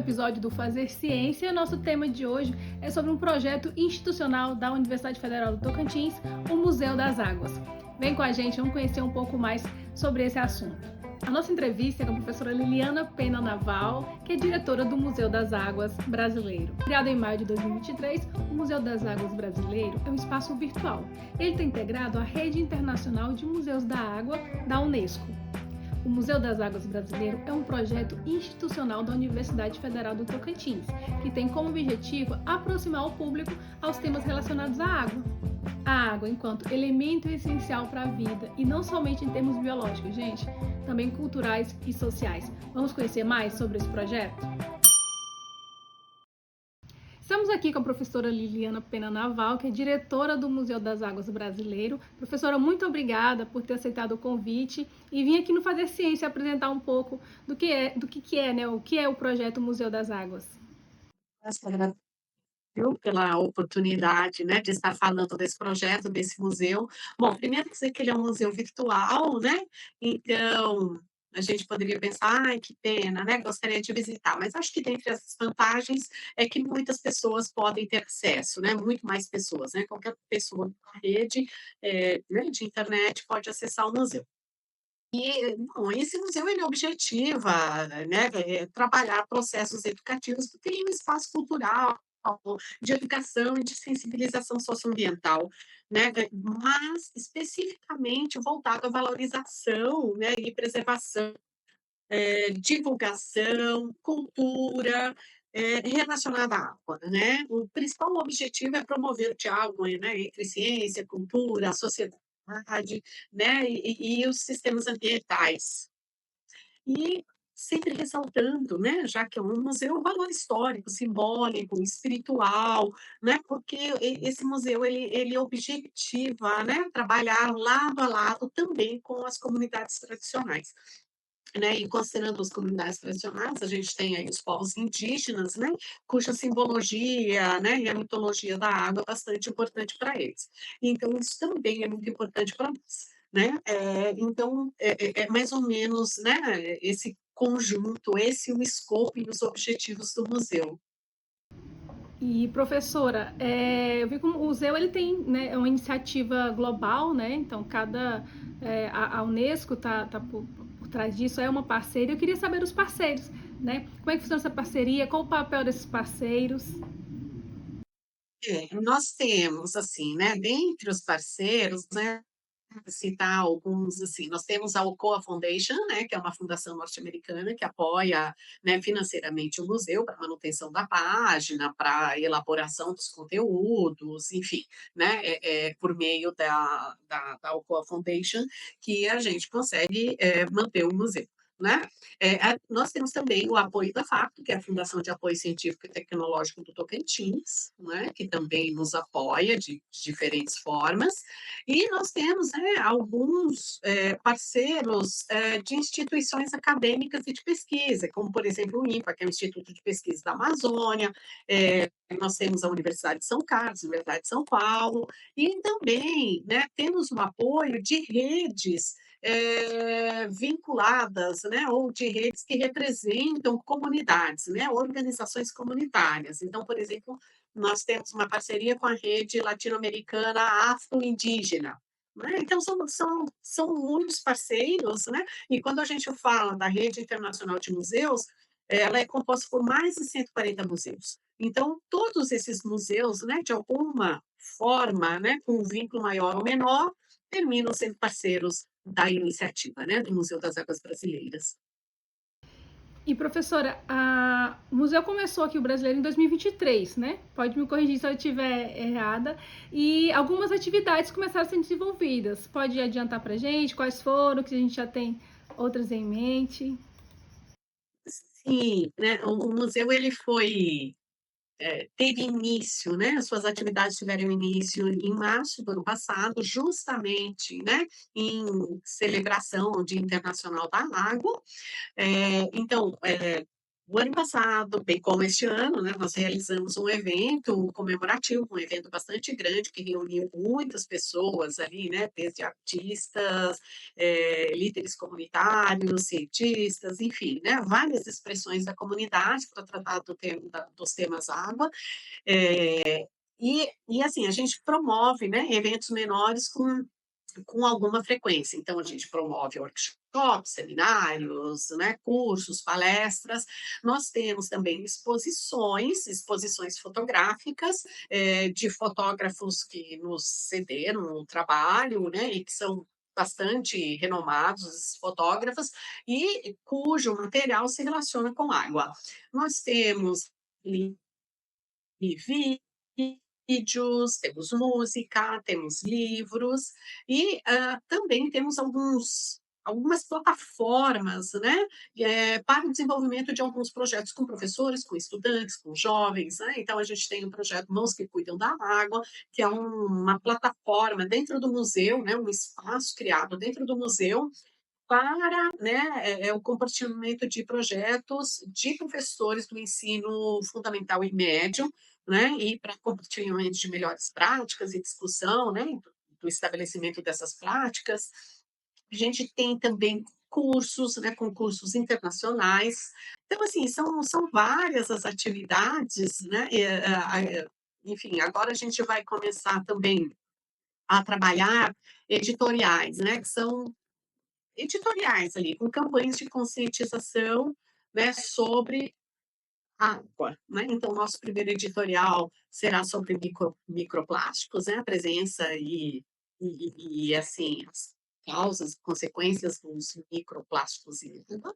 episódio do Fazer Ciência. Nosso tema de hoje é sobre um projeto institucional da Universidade Federal do Tocantins, o Museu das Águas. Vem com a gente, vamos conhecer um pouco mais sobre esse assunto. A nossa entrevista é com a professora Liliana Pena Naval, que é diretora do Museu das Águas Brasileiro. Criado em maio de 2023, o Museu das Águas Brasileiro é um espaço virtual. Ele está integrado à Rede Internacional de Museus da Água da Unesco. O Museu das Águas Brasileiro é um projeto institucional da Universidade Federal do Tocantins, que tem como objetivo aproximar o público aos temas relacionados à água. A água enquanto elemento essencial para a vida, e não somente em termos biológicos, gente, também culturais e sociais. Vamos conhecer mais sobre esse projeto? Estamos aqui com a professora Liliana Pena Naval, que é diretora do Museu das Águas Brasileiro. Professora, muito obrigada por ter aceitado o convite e vim aqui no Fazer Ciência apresentar um pouco do que é, né, o que é o projeto Museu das Águas. Nossa, agradeço pela oportunidade, né, de estar falando desse projeto, desse museu. Bom, primeiro dizer que ele é um museu virtual, né, então a gente poderia pensar: "Ai, que pena, né, gostaria de visitar", mas acho que dentre as vantagens é que muitas pessoas podem ter acesso, né, muito mais pessoas, né, qualquer pessoa na rede, né, de internet pode acessar o museu. Bom, esse museu ele objetiva, né, trabalhar processos educativos, porque ele é um espaço cultural, de educação e de sensibilização socioambiental, né, mas especificamente voltado à valorização, né, e preservação, divulgação, cultura, relacionada à água, né. O principal objetivo é promover o diálogo, né, entre ciência, cultura, sociedade, né, e os sistemas ambientais. E sempre ressaltando, né, já que é um museu, o valor histórico, simbólico, espiritual, né, porque esse museu ele objetiva, né, trabalhar lado a lado também com as comunidades tradicionais. Né, e considerando as comunidades tradicionais, a gente tem aí os povos indígenas, né, cuja simbologia, né, e a mitologia da água é bastante importante para eles. Então isso também é muito importante para nós, né. Então é mais ou menos, né, esse conjunto, esse o escopo e os objetivos do museu. E professora, eu vi que o museu ele tem, né, uma iniciativa global, né? Então a Unesco tá por trás disso, é uma parceira. Eu queria saber dos parceiros, né? Como é que funciona essa parceria? Qual o papel desses parceiros? Nós temos, assim, né, dentre os parceiros, né, citar alguns, assim, nós temos a Alcoa Foundation, né, que é uma fundação norte-americana que apoia, né, financeiramente o museu para manutenção da página, para elaboração dos conteúdos, enfim, né, por meio da Alcoa Foundation que a gente consegue, manter o museu, né. Nós temos também o apoio da FACTO, que é a Fundação de Apoio Científico e Tecnológico do Tocantins, né, que também nos apoia de diferentes formas, e nós temos, né, alguns, parceiros, de instituições acadêmicas e de pesquisa, como, por exemplo, o INPA, que é o Instituto de Pesquisa da Amazônia, nós temos a Universidade de São Carlos, a Universidade de São Paulo, e também, né, temos um apoio de redes, vinculadas, né, ou de redes que representam comunidades, né, organizações comunitárias. Então, por exemplo, nós temos uma parceria com a rede latino-americana afro-indígena, né, então são muitos parceiros, né, e quando a gente fala da rede internacional de museus, ela é composta por mais de 140 museus. Então todos esses museus, né, de alguma forma, né, com um vínculo maior ou menor, terminam sendo parceiros da iniciativa, né, do Museu das Águas Brasileiras. E professora, o museu começou aqui o brasileiro em 2023, né? Pode me corrigir se eu estiver errada. E algumas atividades começaram a ser desenvolvidas. Pode adiantar para a gente quais foram, que a gente já tem outras em mente? Sim, né, o museu ele foi teve início, né, as suas atividades tiveram início em março do ano passado, justamente, né, em celebração ao Dia Internacional da Água. Então, O ano passado, bem como este ano, né, nós realizamos um evento comemorativo, um evento bastante grande que reuniu muitas pessoas ali, né, desde artistas, líderes comunitários, cientistas, enfim, né, várias expressões da comunidade para tratar dos temas água. Assim, a gente promove, né, eventos menores com alguma frequência. Então, a gente promove workshops, seminários, né, cursos, palestras. Nós temos também exposições fotográficas, de fotógrafos que nos cederam o trabalho, né, e que são bastante renomados, esses fotógrafos, e cujo material se relaciona com água. Nós temos e vídeos, temos música, temos livros e, também temos algumas plataformas, né, para o desenvolvimento de alguns projetos com professores, com estudantes, com jovens, né. Então a gente tem o projeto Mãos que Cuidam da Água, que é uma plataforma dentro do museu, né, um espaço criado dentro do museu para, né, o compartilhamento de projetos de professores do ensino fundamental e médio, né, e para compartilhamento de melhores práticas e discussão, né, do estabelecimento dessas práticas. A gente tem também cursos, né, concursos internacionais. Então, assim, são várias as atividades, né, enfim, agora a gente vai começar também a trabalhar editoriais, né, que são editoriais ali, com campanhas de conscientização, né, sobre água, né. Então, o nosso primeiro editorial será sobre microplásticos, né, a presença assim, as causas e consequências dos microplásticos em água,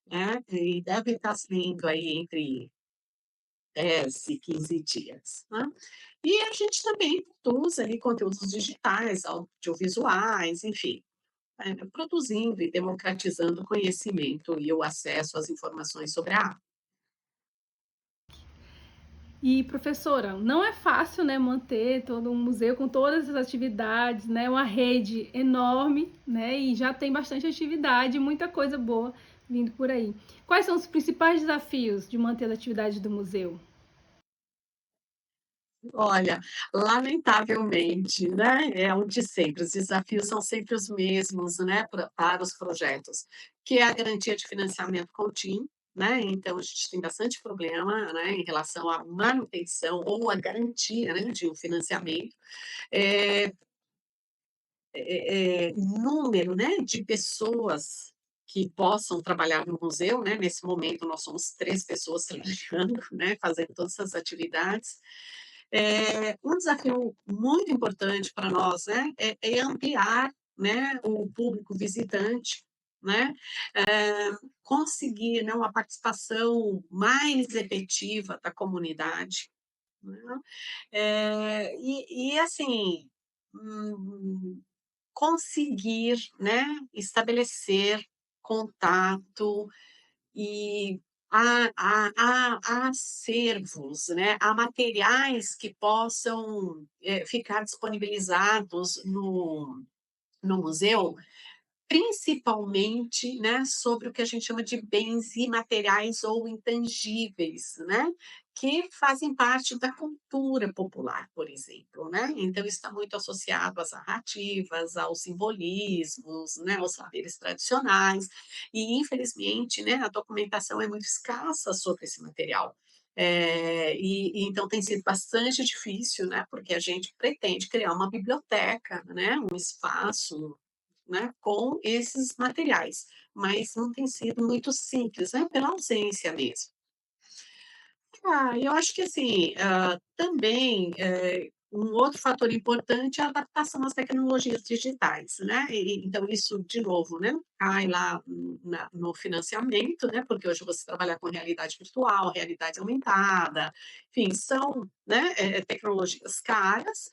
né, e deve estar saindo aí entre 10 e 15 dias, né. E a gente também produz ali conteúdos digitais, audiovisuais, enfim. Produzindo e democratizando o conhecimento e o acesso às informações sobre a água. E professora, não é fácil, né, manter todo um museu com todas as atividades, né, uma rede enorme, né, e já tem bastante atividade, muita coisa boa vindo por aí. Quais são os principais desafios de manter as atividades do museu? Olha, lamentavelmente, né, é o de sempre, os desafios são sempre os mesmos, né, para os projetos, que é a garantia de financiamento contínuo, né, então a gente tem bastante problema, né, em relação à manutenção ou à garantia, né, de um financiamento. Eh número, né, de pessoas que possam trabalhar no museu, né, nesse momento nós somos 3 pessoas trabalhando, né, fazendo todas essas atividades. Um desafio muito importante para nós, né, é ampliar, né, o público visitante, né, conseguir, né, uma participação mais efetiva da comunidade, né. Assim, hum conseguir, né, estabelecer contato e a acervos, né, a materiais que possam, ficar disponibilizados no museu, principalmente, né, sobre o que a gente chama de bens imateriais ou intangíveis, né, que fazem parte da cultura popular, por exemplo, né. Então está muito associado às narrativas, aos simbolismos, né, aos saberes tradicionais e infelizmente, né, a documentação é muito escassa sobre esse material. Então tem sido bastante difícil, né, porque a gente pretende criar uma biblioteca, né, um espaço, né, com esses materiais, mas não tem sido muito simples, né, pela ausência mesmo. Eu acho que assim, também, um outro fator importante é a adaptação às tecnologias digitais, né, então isso de novo, né, cai lá no financiamento, né, porque hoje você trabalha com realidade virtual, realidade aumentada, enfim, são, né, tecnologias caras,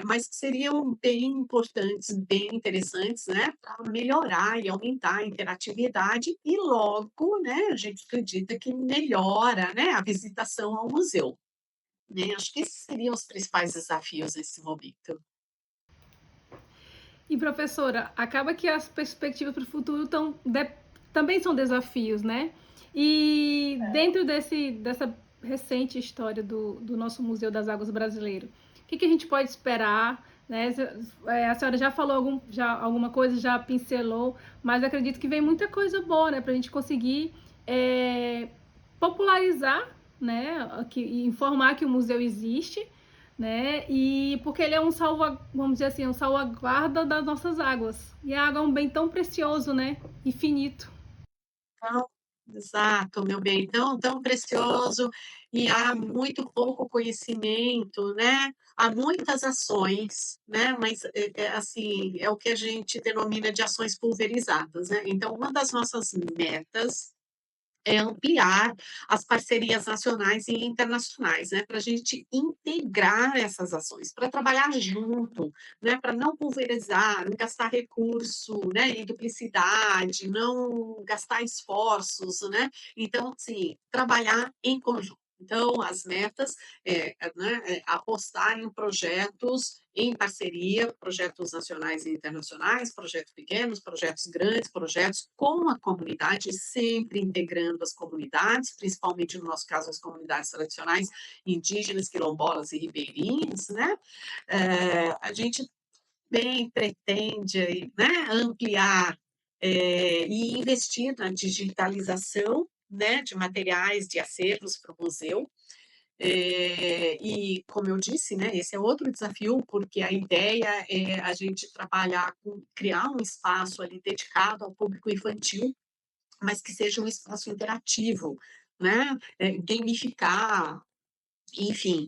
mas que seriam bem importantes, bem interessantes, né, para melhorar e aumentar a interatividade e logo, né, a gente acredita que melhora, né, a visitação ao museu, né. Acho que esses seriam os principais desafios nesse momento. E professora, acaba que as perspectivas para o futuro também são desafios, né? E dentro dessa recente história do nosso Museu das Águas brasileiro, o que a gente pode esperar? Né? A senhora já falou alguma coisa, já pincelou, mas acredito que vem muita coisa boa, né, para a gente conseguir é, popularizar, né, e informar que o museu existe, né, e porque ele é vamos dizer assim, um salvaguarda das nossas águas. E a água é um bem tão precioso, né, e finito. Então exato, meu bem, tão precioso e há muito pouco conhecimento, né, há muitas ações, né, mas, assim, é o que a gente denomina de ações pulverizadas, né. Então uma das nossas metas é ampliar as parcerias nacionais e internacionais, né, para a gente integrar essas ações, para trabalhar junto, né, para não pulverizar, não gastar recurso, né, em duplicidade, não gastar esforços, né. Então, assim, trabalhar em conjunto. Então, as metas né, apostar em projetos em parceria, projetos nacionais e internacionais, projetos pequenos, projetos grandes, projetos com a comunidade, sempre integrando as comunidades, principalmente no nosso caso as comunidades tradicionais indígenas, quilombolas e ribeirinhas, né? A gente bem pretende aí, né, ampliar e investir na digitalização, né, de materiais, de acervos para o museu, e como eu disse, né, esse é outro desafio, porque a ideia é a gente trabalhar com criar um espaço ali dedicado ao público infantil, mas que seja um espaço interativo, né, gamificar, enfim,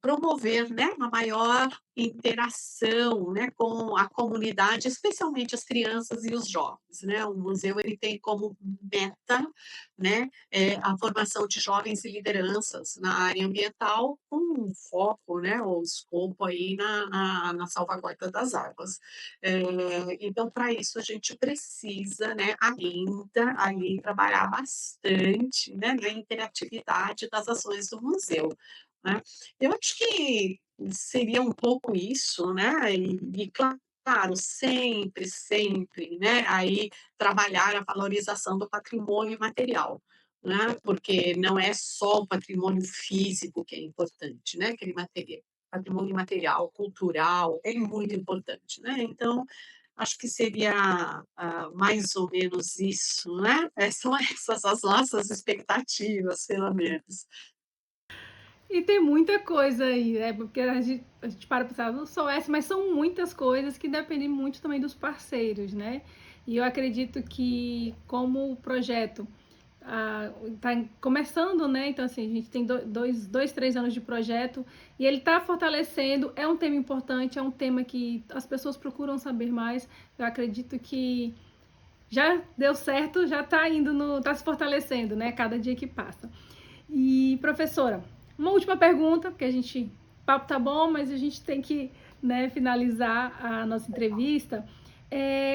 promover, né, uma maior interação, né, com a comunidade, especialmente as crianças e os jovens, né. O museu ele tem como meta, né, a formação de jovens e lideranças na área ambiental, com um foco, né, ou escopo aí na salvaguarda das águas. Então para isso a gente precisa, né, ainda ali trabalhar bastante, né, na interatividade das ações do museu, né. Eu acho que seria um pouco isso, né, e claro, sempre, sempre, né, aí trabalhar a valorização do patrimônio material, né, porque não é só o patrimônio físico que é importante, né, aquele patrimônio material, cultural, é muito importante, né, então, acho que seria, mais ou menos isso, né, são essas as nossas expectativas, pelo menos. E tem muita coisa aí, né? Porque a gente para pra pensar, não só essa, mas são muitas coisas que dependem muito também dos parceiros, né? E eu acredito que, como o projeto está começando, né? Então, assim, a gente tem 3 anos de projeto e ele está fortalecendo. É um tema importante, é um tema que as pessoas procuram saber mais. Eu acredito que já deu certo, já está indo no, está se fortalecendo, né? Cada dia que passa. E, professora, uma última pergunta, porque o papo tá bom, mas a gente tem que, né, finalizar a nossa entrevista.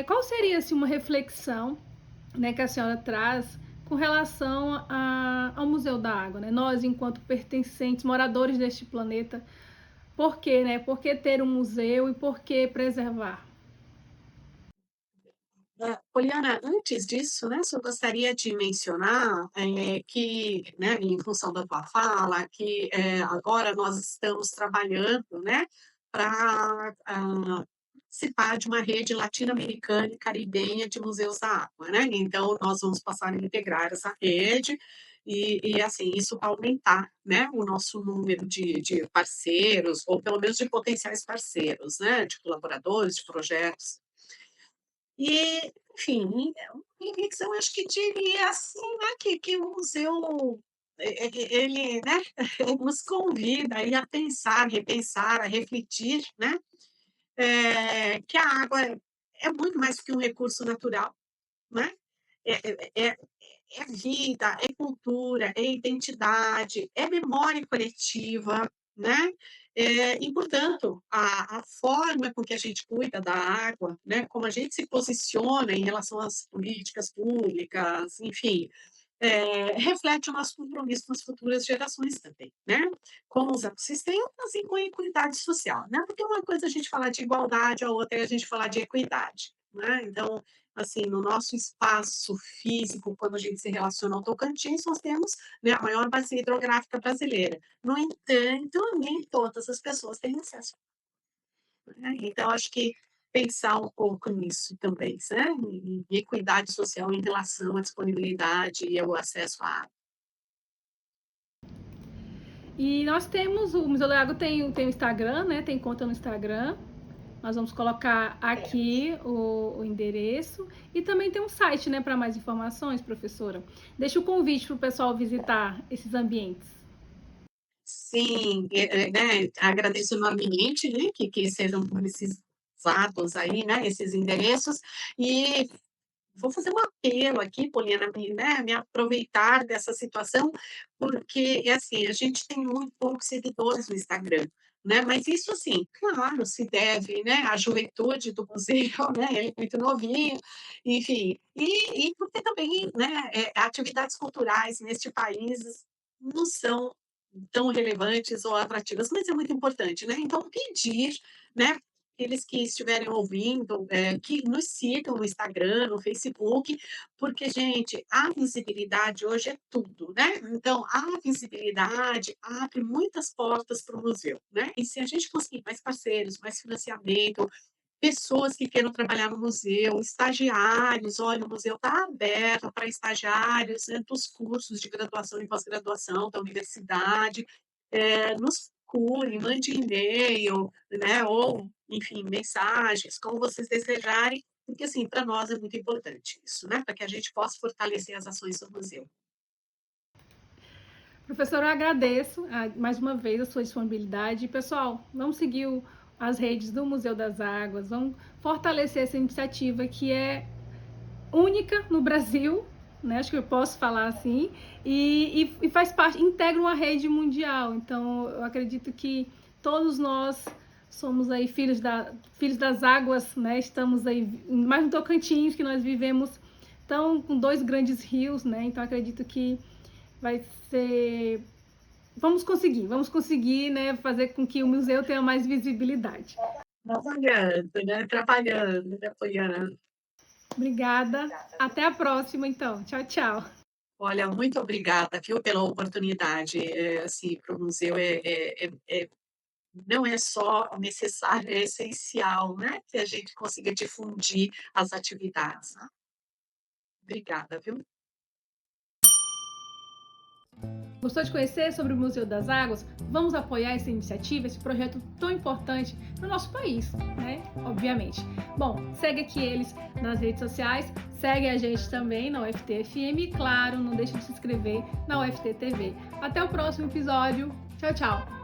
Qual seria assim, uma reflexão, né, que a senhora traz com relação ao Museu da Água, né? Nós, enquanto pertencentes, moradores deste planeta, por quê, né? Por que ter um museu e por que preservar? Poliana, antes disso, né, só gostaria de mencionar, que, né, em função da tua fala, que, agora nós estamos trabalhando, né, para participar de uma rede latino-americana e caribenha de museus da água, né, então nós vamos passar a integrar essa rede assim, isso vai aumentar, né, o nosso número de parceiros, ou pelo menos de potenciais parceiros, né, de colaboradores, de projetos. E, enfim, em reflexão, acho que diria assim, né, que o museu, ele, né, nos convida aí a pensar, repensar, a refletir, né, que a água é muito mais do que um recurso natural, né, é é vida, é cultura, é identidade, é memória coletiva, né. E portanto, a forma com que a gente cuida da água, né, como a gente se posiciona em relação às políticas públicas, enfim, reflete o nosso compromisso com as futuras gerações também, né, com os ecossistemas e com a equidade social, né, porque uma coisa é a gente falar de igualdade, a outra é a gente falar de equidade, né. Então, assim, no nosso espaço físico, quando a gente se relaciona ao Tocantins, nós temos, né, a maior bacia hidrográfica brasileira. No entanto, nem todas as pessoas têm acesso, né. Então acho que pensar um pouco nisso também, né, em equidade social em relação à disponibilidade e ao acesso à água. E nós temos, o Museu da Água tem o Instagram, né? Tem conta no Instagram. Nós vamos colocar aqui o endereço. E também tem um site, né, para mais informações, professora. Deixa o convite para o pessoal visitar esses ambientes. Sim, né, agradeço enormemente, né, que sejam publicizados aí, né, esses endereços, e vou fazer um apelo aqui, Poliana, me aproveitar dessa situação, porque, é assim, a gente tem muito poucos seguidores no Instagram, né, mas isso, assim, claro, se deve, né, à juventude do museu, né, ele é muito novinho, enfim, e porque também, né, atividades culturais neste país não são tão relevantes ou atrativas, mas é muito importante, né, então pedir, né, aqueles que estiverem ouvindo, que nos sigam no Instagram, no Facebook, porque, gente, a visibilidade hoje é tudo, né. Então, a visibilidade abre muitas portas para o museu, né. E se a gente conseguir mais parceiros, mais financiamento, pessoas que queiram trabalhar no museu, estagiários, olha, o museu está aberto para estagiários, né, dos cursos de graduação e pós-graduação da universidade, nos procure, mande e-mail, né, ou, enfim, mensagens, como vocês desejarem, porque, assim, para nós é muito importante isso, né, para que a gente possa fortalecer as ações do museu. Professora, eu agradeço mais uma vez a sua disponibilidade. Pessoal, vamos seguir as redes do Museu das Águas, vamos fortalecer essa iniciativa que é única no Brasil, né? Acho que eu posso falar assim, e faz parte, integra uma rede mundial. Então, eu acredito que todos nós somos aí filhos das águas, né? Estamos aí, mais no Tocantins, que nós vivemos tão com dois grandes rios, né? Então, acredito que vai ser. Vamos conseguir, né? Fazer com que o museu tenha mais visibilidade. Trabalhando, né, Poliana. Obrigada. Até a próxima, então. Tchau, tchau. Olha, muito obrigada, viu, pela oportunidade, assim, para o museu não é só necessário, é essencial, né, que a gente consiga difundir as atividades, né. Obrigada, viu. Gostou de conhecer sobre o Museu das Águas? Vamos apoiar essa iniciativa, esse projeto tão importante para o nosso país, né? Obviamente. Bom, segue aqui eles nas redes sociais, segue a gente também na UFT FM e, claro, não deixe de se inscrever na UFT TV. Até o próximo episódio. Tchau, tchau!